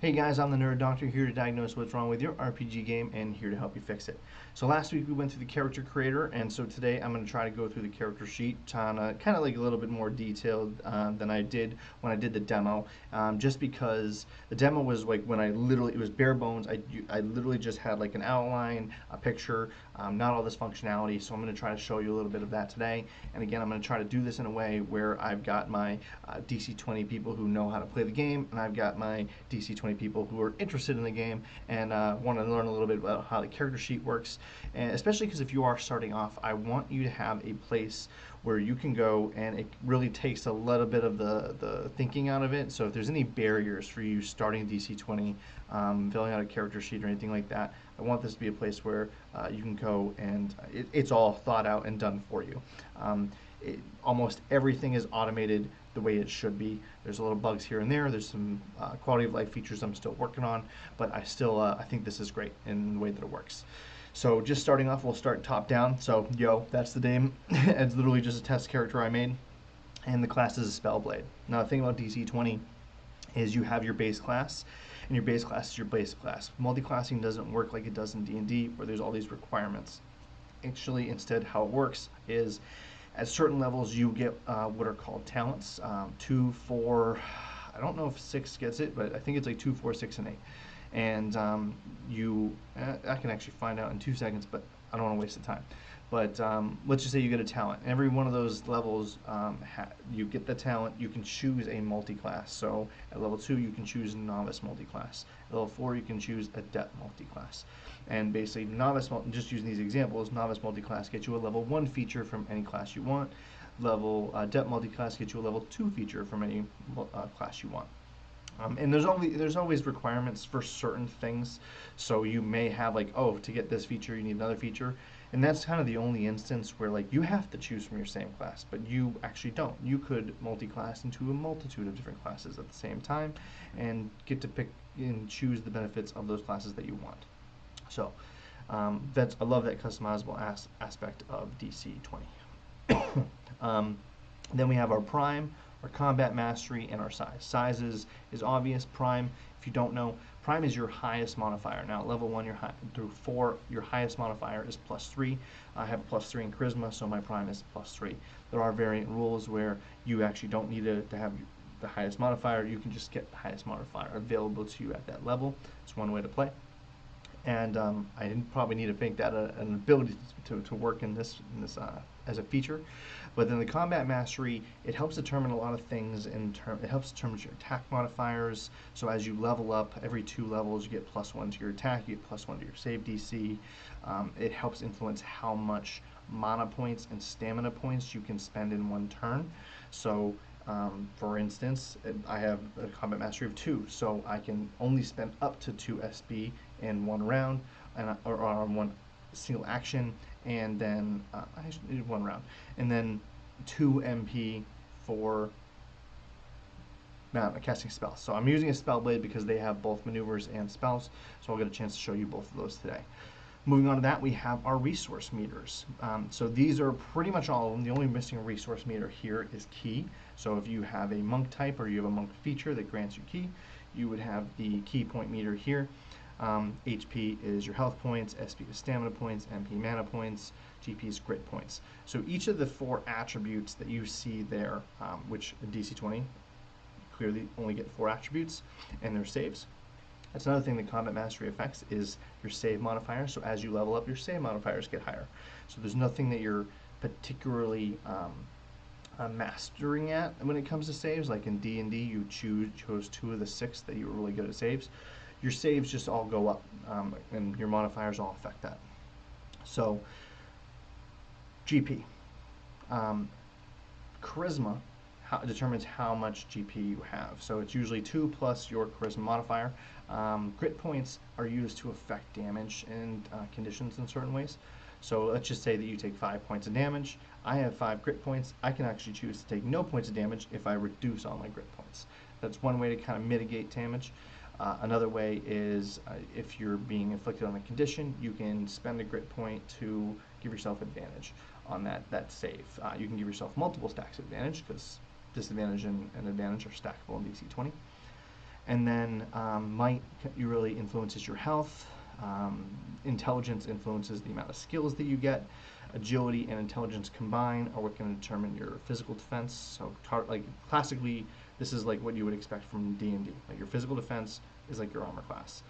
Hey guys, I'm the Nerd Doctor here to diagnose what's wrong with your RPG game and here to help you fix it. So last week we went through the character creator, and so today I'm going to try to go through the character sheet on kind of like a little bit more detailed than I did when I did the demo, just because the demo was like when it was bare bones. I literally just had like an outline, a picture, not all this functionality. So I'm going to try to show you a little bit of that today. And again, I'm going to try to do this in a way where I've got my DC20 people who know how to play the game, and I've got my DC20 people who are interested in the game and want to learn a little bit about how the character sheet works. And especially because if you are starting off, I want you to have a place where you can go, and it really takes a little bit of the thinking out of it. So if there's any barriers for you starting DC20, filling out a character sheet or anything like that, I want this to be a place where you can go and it's all thought out and done for you. Almost everything is automated the way it should be. There's a little bugs here and there. There's some quality of life features I'm still working on, but I think this is great in the way that it works. So just starting off, we'll start top down. So that's the name. It's literally just a test character I made, and the class is a Spellblade. Now the thing about DC20 is you have your base class, and your base class is your base class. Multi-classing doesn't work like it does in D&D, where there's all these requirements. Actually, instead, how it works is at certain levels you get what are called talents, 2, 4, I don't know if 6 gets it, but I think it's like 2, 4, 6, and 8. And I can actually find out in 2 seconds, but I don't want to waste the time. But let's just say you get a talent. Every one of those levels, you get the talent, you can choose a multi-class. So at level 2, you can choose a novice multi-class. At level 4, you can choose adept multi-class. And basically, just using these examples, novice multi-class gets you a level 1 feature from any class you want. Adept multi-class gets you a level 2 feature from any class you want. And there's always requirements for certain things. So you may have like, oh, to get this feature, you need another feature. And that's kind of the only instance where like you have to choose from your same class, but you actually don't. You could multi-class into a multitude of different classes at the same time and get to pick and choose the benefits of those classes that you want. So I love that customizable aspect of DC20. Then we have our prime, our combat mastery, and our size. Size is obvious. Prime, if you don't know, prime is your highest modifier. Now at level 1 through 4, your highest modifier is +3. I have +3 in charisma, so my prime is +3. There are variant rules where you actually don't need to have the highest modifier. You can just get the highest modifier available to you at that level. It's one way to play. And I probably need to make that an ability to work in this as a feature. But then the combat mastery, it helps determine a lot of things. It helps determine your attack modifiers. So as you level up, every 2 levels, you get +1 to your attack, you get +1 to your save DC. It helps influence how much mana points and stamina points you can spend in one turn. So for instance, I have a combat mastery of 2, so I can only spend up to 2 SB in one round, or on one single action, and then I should do 1 round, and then 2 MP for casting spells. So I'm using a Spellblade because they have both maneuvers and spells, so I'll get a chance to show you both of those today. Moving on to that, we have our resource meters. So these are pretty much all of them. The only missing resource meter here is key. So if you have a monk type or you have a monk feature that grants you key, you would have the key point meter here. HP is your health points, SP is stamina points, MP mana points, GP is grit points. So each of the 4 attributes that you see there, which in DC20 clearly only get 4 attributes and their saves. That's another thing that combat mastery affects is your save modifier. So as you level up, your save modifiers get higher. So there's nothing that you're particularly mastering at when it comes to saves. Like in D&D, you chose 2 of the 6 that you were really good at saves. Your saves just all go up, and your modifiers all affect that. So GP, charisma determines how much GP you have. So it's usually 2 plus your charisma modifier. Grit points are used to affect damage and conditions in certain ways. So let's just say that you take 5 points of damage. I have 5 grit points. I can actually choose to take no points of damage if I reduce all my grit points. That's one way to kind of mitigate damage. Another way is if you're being inflicted on a condition, you can spend a grit point to give yourself advantage on that save. You can give yourself multiple stacks of advantage because disadvantage and advantage are stackable in DC20. And then might really influences your health. Intelligence influences the amount of skills that you get. Agility and intelligence combined are what can determine your physical defense. So, like classically, this is like what you would expect from D&D. Like your physical defense is like your armor class.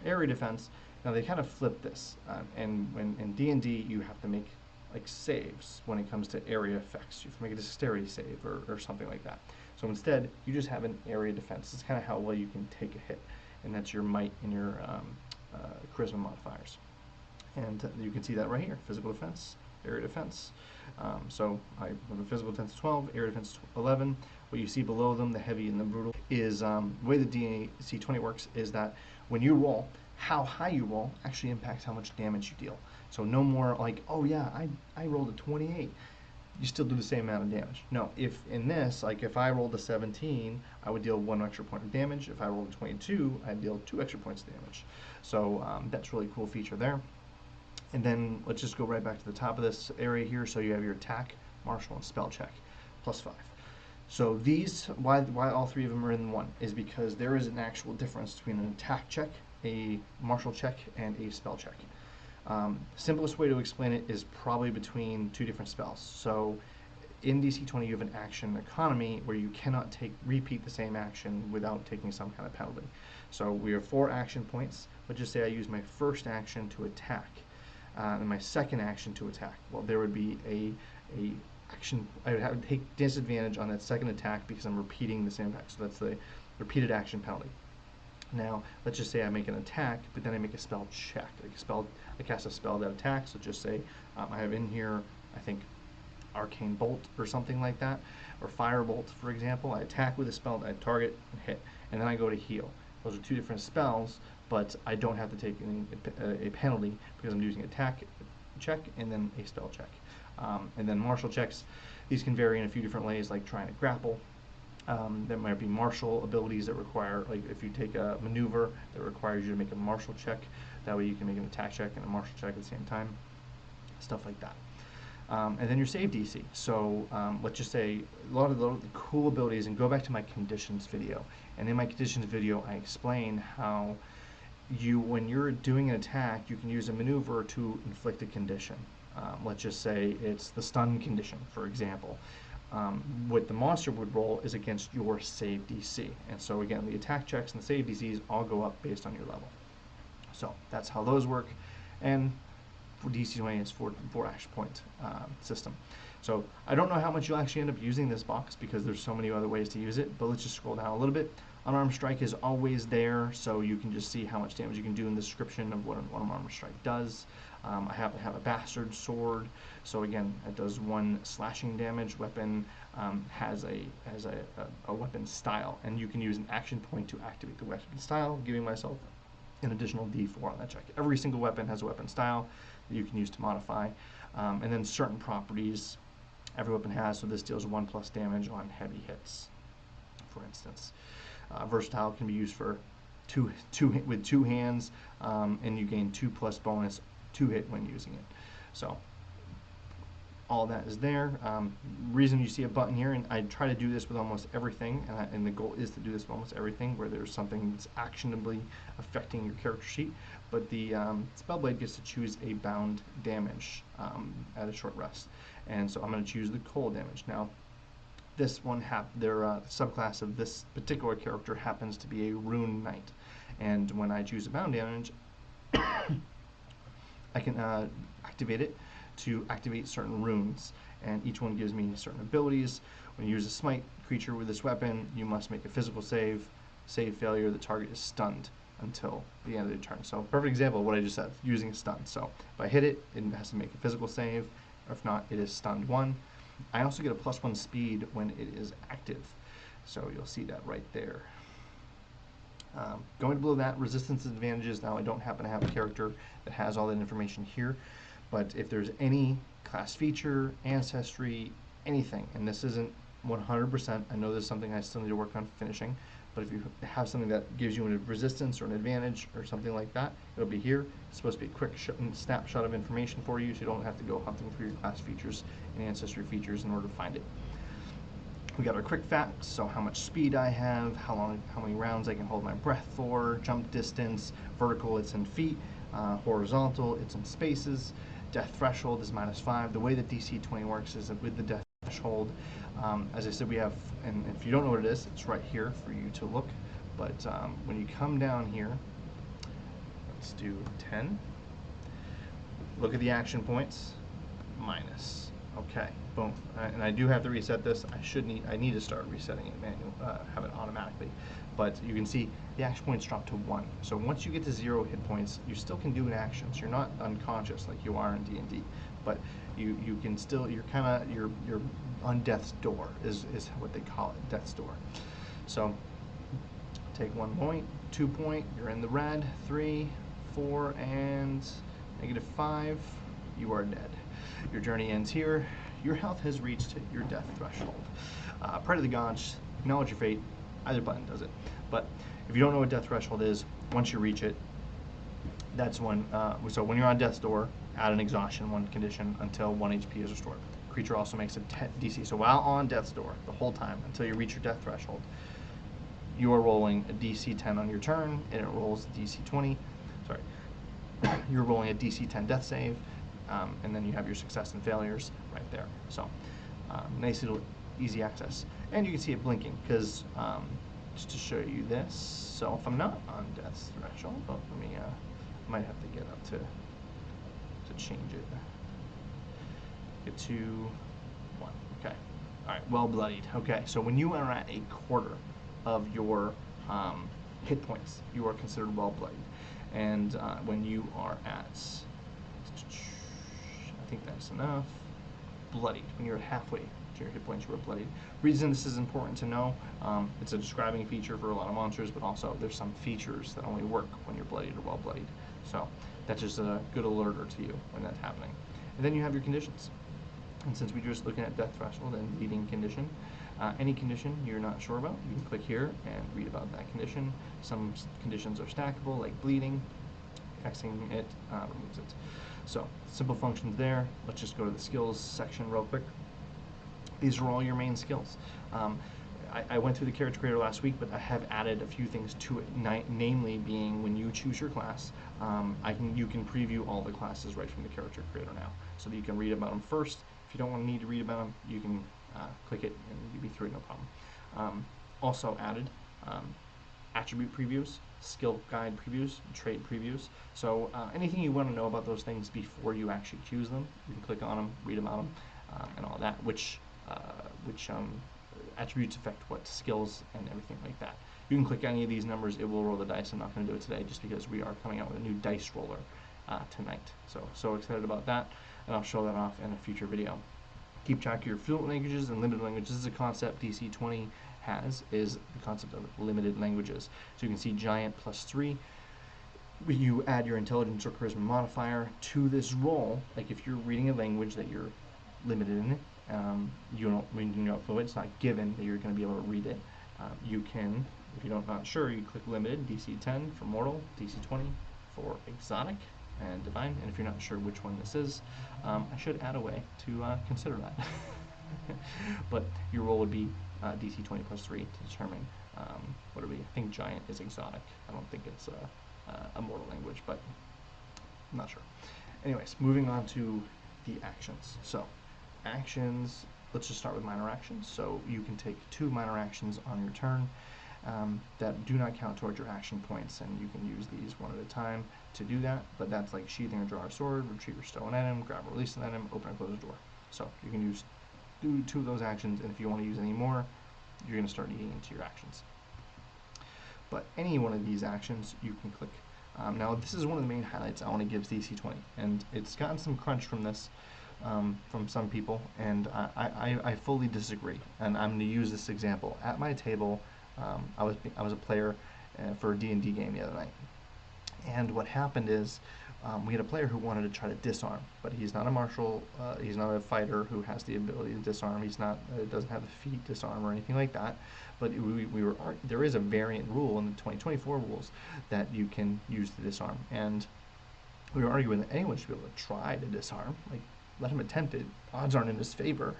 Area defense. Now they kind of flip this, and when in D&D you have to make like saves when it comes to area effects. You have to make a dexterity save or something like that. So instead, you just have an area defense. It's kind of how well you can take a hit, and that's your might and your charisma modifiers. And you can see that right here: physical defense, area defense. So I have a physical defense 12, area defense 11. What you see below them, the heavy and the brutal, is the way the DC20 works is that when you roll, how high you roll actually impacts how much damage you deal. So no more like, oh yeah, I rolled a 28. You still do the same amount of damage. No, if in this, like if I rolled a 17, I would deal 1 extra point of damage. If I rolled a 22, I'd deal 2 extra points of damage. So that's a really cool feature there. And then let's just go right back to the top of this area here. So you have your attack, martial, and spell check, +5. So these, why all three of them are in one, is because there is an actual difference between an attack check, a martial check, and a spell check. Simplest way to explain it is probably between two different spells. So in DC20 you have an action economy where you cannot repeat the same action without taking some kind of penalty. So we have 4 action points. Let's just say I use my first action to attack and my second action to attack. Well, there would be a action, I would have to take disadvantage on that second attack because I'm repeating the same attack. So that's the repeated action penalty. Now, let's just say I make an attack, but then I make a spell check. I cast a spell that attacks. So just say I have in here, I think, Arcane Bolt or something like that, or Firebolt, for example. I attack with a spell that I target and hit, and then I go to heal. Those are 2 different spells, but I don't have to take a penalty because I'm using attack check and then a spell check. And then martial checks, these can vary in a few different ways, like trying to grapple. There might be martial abilities that require, like if you take a maneuver that requires you to make a martial check, that way you can make an attack check and a martial check at the same time, stuff like that. And then your save DC. So let's just say a lot of the cool abilities, and go back to my conditions video. And in my conditions video, I explain how when you're doing an attack, you can use a maneuver to inflict a condition. Let's just say it's the stun condition, for example. What the monster would roll is against your save DC. And so again, the attack checks and the save DCs all go up based on your level. So that's how those work. And for DC20, it's 4 action point system. So I don't know how much you'll actually end up using this box because there's so many other ways to use it, but let's just scroll down a little bit. Unarmed strike is always there, so you can just see how much damage you can do in the description of what an unarmed strike does. I happen to have a bastard sword, so again, it does 1 slashing damage. Weapon has a weapon style, and you can use an action point to activate the weapon style, giving myself an additional D4 on that check. Every single weapon has a weapon style that you can use to modify, and then certain properties every weapon has. So this deals 1+ damage on heavy hits, for instance. Versatile can be used for with 2 hands, and you gain 2+ bonus to hit when using it. So all that is there. Reason you see a button here, and I try to do this with almost everything, and the goal is to do this with almost everything where there's something that's actionably affecting your character sheet. But the Spellblade gets to choose a bound damage at a short rest, and so I'm going to choose the cold damage. Now, this one, their subclass of this particular character happens to be a Rune Knight, and when I choose a bound damage, I can activate it to activate certain runes, and each one gives me certain abilities. When you use a smite creature with this weapon, you must make a physical save. Save failure, the target is stunned until the end of the turn. So perfect example of what I just said, using a stun. So if I hit it, it has to make a physical save. If not, it is stunned 1. I also get a +1 speed when it is active. So you'll see that right there. Going below that, resistance advantages. Now I don't happen to have a character that has all that information here, but if there's any class feature, ancestry, anything, and this isn't 100%, I know there's something I still need to work on finishing, but if you have something that gives you a resistance or an advantage or something like that, it'll be here. It's supposed to be a quick snapshot of information for you, so you don't have to go hunting for your class features and ancestry features in order to find it. We got our quick facts, so how much speed I have, how many rounds I can hold my breath for, jump distance, vertical it's in feet, horizontal it's in spaces, death threshold is -5. The way that DC20 works is that with the death threshold, as I said, we have, and if you don't know what it is, it's right here for you to look, but when you come down here, let's do 10, look at the action points, minus. Okay, boom. And I do have to reset this. I need to start resetting it have it automatically. But you can see the action points drop to 1. So once you get to 0 hit points, you still can do an action. So you're not unconscious like you are in D&D. But you can still, you're on death's door is what they call it, death's door. So take 1 point, 2 point, you're in the red, 3, 4, and -5, you are dead. Your journey ends here. Your health has reached your death threshold. Pray to the gods, acknowledge your fate. Either button does it. But if you don't know what death threshold is, once you reach it, that's when, so when you're on death's door, add an exhaustion 1 condition until 1 HP is restored. Creature also makes a DC. So while on death's door, the whole time, until you reach your death threshold, you are rolling a DC10 on your turn, and it rolls a DC20. Sorry. You're rolling a DC10 death save, and then you have your success and failures right there. So nice little easy access. And you can see it blinking because just to show you this. So if I'm not on death's threshold, let me might have to get up to change it. Get to 1. Okay. All right. Well bloodied. Okay. So when you are at a quarter of your hit points, you are considered well bloodied. And when you are at, I think that's enough, bloodied. When you're halfway to your hit points, you are bloodied. Reason this is important to know, it's a describing feature for a lot of monsters, but also there's some features that only work when you're bloodied or well bloodied. So that's just a good alerter to you when that's happening. And then you have your conditions. And since we're just looking at death threshold and leading condition, any condition you're not sure about, you can click here and read about that condition. Some conditions are stackable, like bleeding. Xing it removes it. So simple functions there. Let's just go to the skills section real quick. These are all your main skills. I went through the character creator last week, but I have added a few things to it, namely being when you choose your class, you can preview all the classes right from the character creator now, so that you can read about them first. If you don't need to read about them, you can click it and you'll be through it, no problem. Also added attribute previews, skill guide previews, trait previews. So anything you want to know about those things before you actually choose them, you can click on them, read about them, and all that, which attributes affect what skills and everything like that. You can click any of these numbers, it will roll the dice. I'm not going to do it today just because we are coming out with a new dice roller tonight. So excited about that, and I'll show that off in a future video. Keep track of your fluent languages and limited languages. This is a concept DC20 has, is the concept of limited languages. So you can see giant +3. You add your intelligence or charisma modifier to this roll. Like if you're reading a language that you're limited in, when you're not fluent, it's not given that you're going to be able to read it. You can, if you're not sure, you click limited, DC10 for mortal, DC20 for exotic and divine, and if you're not sure which one this is, I should add a way to consider that. But your roll would be DC20 +3 to determine what it would be. I think giant is exotic. I don't think it's a mortal language, but I'm not sure. Anyways, moving on to the actions. So actions, let's just start with minor actions. So you can take 2 minor actions on your turn that do not count towards your action points, and you can use these one at a time to do that, but that's like sheathing or draw a sword, retrieve or stow an item, grab or release an item, open or close a door. So you can do 2 of those actions, and if you want to use any more, you're going to start eating into your actions. But any one of these actions you can click. Now this is one of the main highlights I want to give DC20, and it's gotten some crunch from this from some people, and I fully disagree, and I'm going to use this example. At my table, I was a player for a D&D game the other night, and what happened is we had a player who wanted to try to disarm, but he's not a martial, he's not a fighter who has the ability to disarm. He's not, doesn't have the feat disarm or anything like that. But there is a variant rule in the 2024 rules that you can use to disarm, and we were arguing that anyone should be able to try to disarm. Like, let him attempt it. Odds aren't in his favor.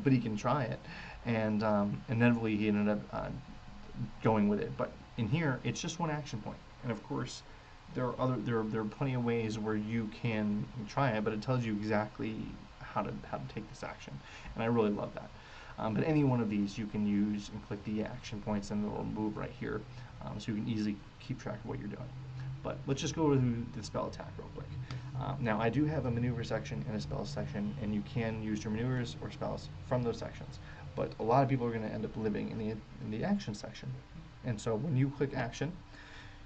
but he can try it, and inevitably he ended up going with it. But in here, it's just one action point, and of course, there are plenty of ways where you can try it, but it tells you exactly how to take this action, and I really love that. But any one of these you can use and click the action points, and it'll move right here, so you can easily keep track of what you're doing. But let's just go to the spell attack real quick. Now I do have a maneuver section and a spell section, and you can use your maneuvers or spells from those sections. But a lot of people are going to end up living in the action section, and so when you click action,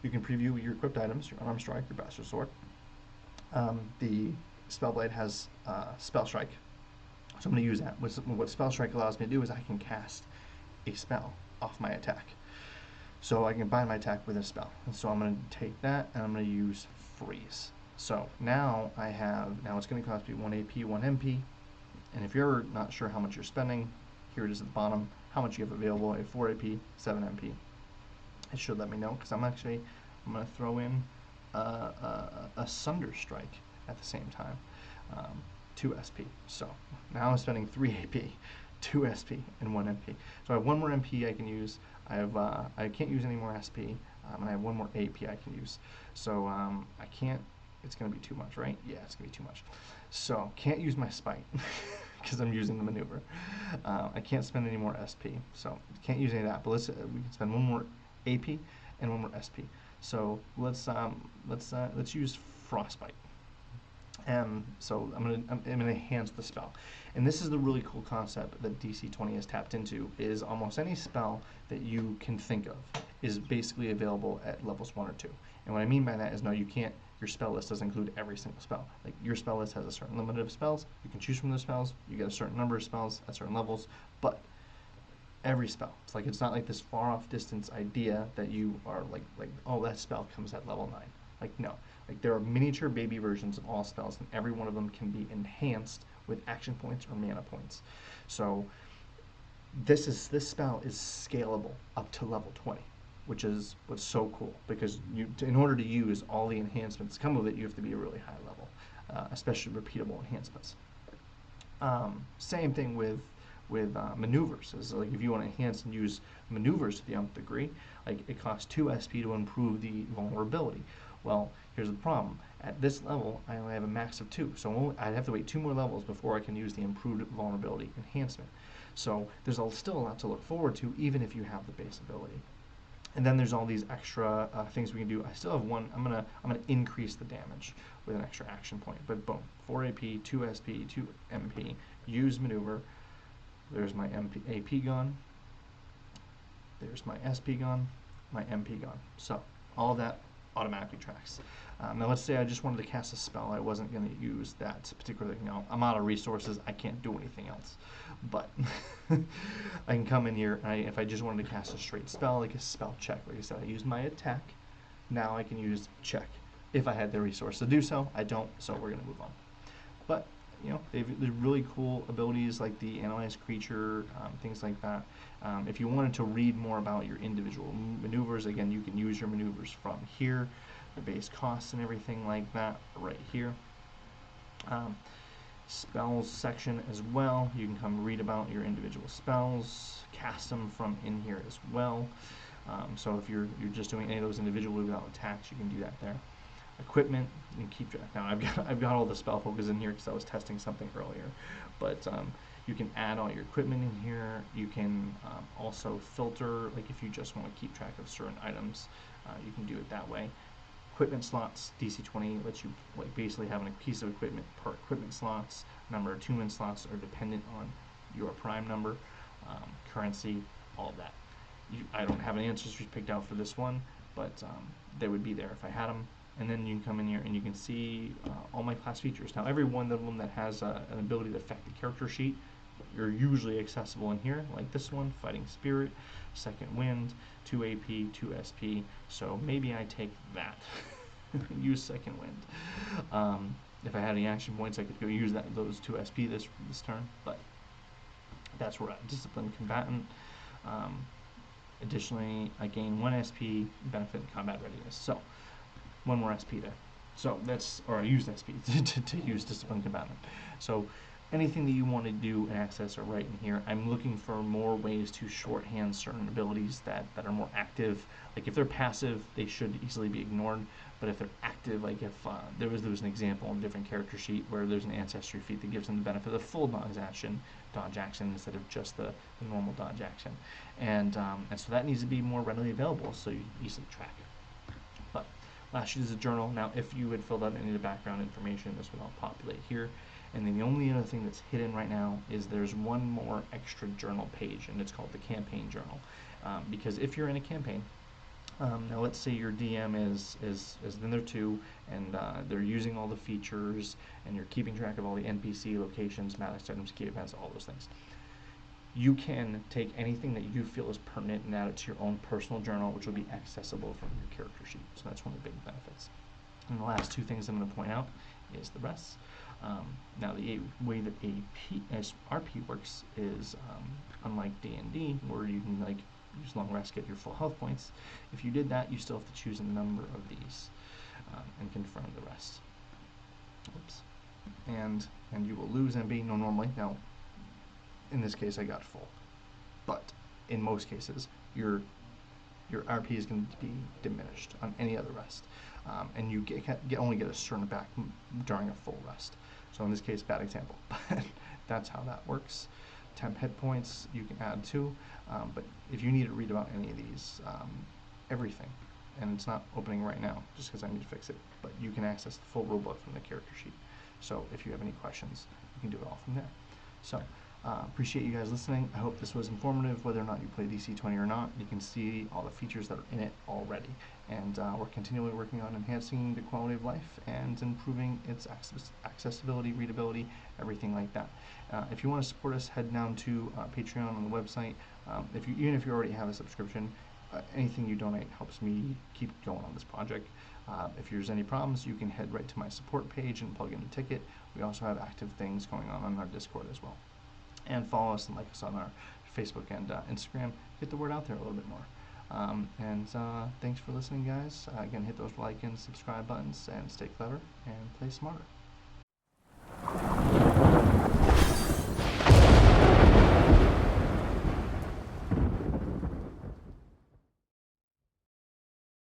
you can preview your equipped items, your unarmed strike, your bastard sword. The spell blade has spell strike, so I'm going to use that. What spell strike allows me to do is I can cast a spell off my attack. So I can bind my attack with a spell. And so I'm going to take that and I'm going to use freeze. So now it's going to cost me 1 AP, 1 MP. And if you're not sure how much you're spending, here it is at the bottom, how much you have available. I have 4 AP, 7 MP. It should let me know, because I'm going to throw in a Sunder Strike at the same time. 2 SP. So now I'm spending 3 AP, 2 SP, and 1 MP. So I have 1 more MP I can use. I can't use any more SP, and I have 1 more AP I can use. So I can't. It's going to be too much, right? Yeah, it's going to be too much. So can't use my spite because I'm using the maneuver. I can't spend any more SP, so can't use any of that. But we can spend 1 more AP and 1 more SP. So let's use Frostbite. So I'm gonna enhance the spell, and this is the really cool concept that DC20 has tapped into. Is almost any spell that you can think of is basically available at levels 1 or 2. And what I mean by that is, no, you can't. Your spell list doesn't include every single spell. Like, your spell list has a certain limit of spells. You can choose from those spells. You get a certain number of spells at certain levels, but every spell. It's not like this far off distance idea that you are like oh, that spell comes at level 9. Like, no. Like, there are miniature baby versions of all spells, and every one of them can be enhanced with action points or mana points. So this spell is scalable up to level 20, which is what's so cool, because in order to use all the enhancements that come with it, you have to be a really high level, especially repeatable enhancements. Same thing with maneuvers. Is like, if you want to enhance and use maneuvers to the nth degree, like, it costs 2 SP to improve the vulnerability. Well, here's the problem. At this level, I only have a max of 2, so I'd have to wait 2 more levels before I can use the improved vulnerability enhancement. So there's still a lot to look forward to, even if you have the base ability. And then there's all these extra things we can do. I still have 1. I'm gonna increase the damage with an extra action point. But boom, 4 AP, 2 SP, 2 MP. Use maneuver. There's my AP gone. There's my SP gone. My MP gone. So all that automatically tracks. Now let's say I just wanted to cast a spell. I wasn't going to use that particular thing. I'm out of resources. I can't do anything else. But I can come in here, and if I just wanted to cast a straight spell, like a spell check, like I said, I used my attack. Now I can use check if I had the resource to do so. I don't, so we're going to move on. But they're really cool abilities like the Analyze Creature, things like that. If you wanted to read more about your individual maneuvers, again, you can use your maneuvers from here, the base costs and everything like that right here. Spells section as well. You can come read about your individual spells, cast them from in here as well. So if you're just doing any of those individually without attacks, you can do that there. Equipment, you can keep track. Now I've got all the spell focus in here because I was testing something earlier, but you can add all your equipment in here. You can also filter, like if you just want to keep track of certain items, you can do it that way. Equipment slots, DC20 lets you basically have a piece of equipment per equipment slots. Number of attunement slots are dependent on your prime number, currency, all of that. I don't have any answers picked out for this one, but they would be there if I had them. And then you can come in here and you can see all my class features. Now, every one of them that has an ability to affect the character sheet, you're usually accessible in here, like this one, Fighting Spirit, Second Wind, 2 AP, 2 SP. So maybe I take that, use Second Wind. If I had any action points, I could go use those 2 SP this turn, but that's where we're at. Disciplined Combatant. Additionally, I gain 1 SP, benefit combat readiness. So 1 more SP there. So or I used SP to use Disciplined Combatant. So anything that you want to do and access are right in here. I'm looking for more ways to shorthand certain abilities that are more active. Like if they're passive, they should easily be ignored. But if they're active, like if there was an example on a different character sheet where there's an ancestry feat that gives them the benefit of full dodge action instead of just the normal dodge action, and so that needs to be more readily available so you can easily track it. But last sheet is a journal. Now, if you had filled out any of the background information, this would all populate here. And then the only other thing that's hidden right now is there's one more extra journal page, and it's called the campaign journal. Because if you're in a campaign, now let's say your DM is in there too, and they're using all the features, and you're keeping track of all the NPC locations, magic items, key events, all those things. You can take anything that you feel is pertinent and add it to your own personal journal, which will be accessible from your character sheet. So that's one of the big benefits. And the last two things I'm going to point out is the rests. Now, the way that RP works is unlike D&D, where you can like use long rest, get your full health points. If you did that, you still have to choose a number of these and confirm the rest. Oops. And you will lose MB. No, normally. Now, in this case, I got full. But in most cases, your RP is going to be diminished on any other rest, and you only get a certain back during a full rest. So in this case, bad example, but that's how that works. Temp hit points you can add too, but if you need to read about any of these, everything, and it's not opening right now just because I need to fix it, but you can access the full rulebook from the character sheet. So if you have any questions, you can do it all from there. So appreciate you guys listening. I hope this was informative. Whether or not you play DC20 or not, you can see all the features that are in it already. And we're continually working on enhancing the quality of life and improving its accessibility, readability, everything like that. If you want to support us, head down to Patreon on the website. Even if you already have a subscription, anything you donate helps me keep going on this project. If there's any problems, you can head right to my support page and plug in a ticket. We also have active things going on our Discord as well. And follow us and like us on our Facebook and Instagram. Get the word out there a little bit more. Thanks for listening, guys. Again, hit those like and subscribe buttons and stay clever and play smarter.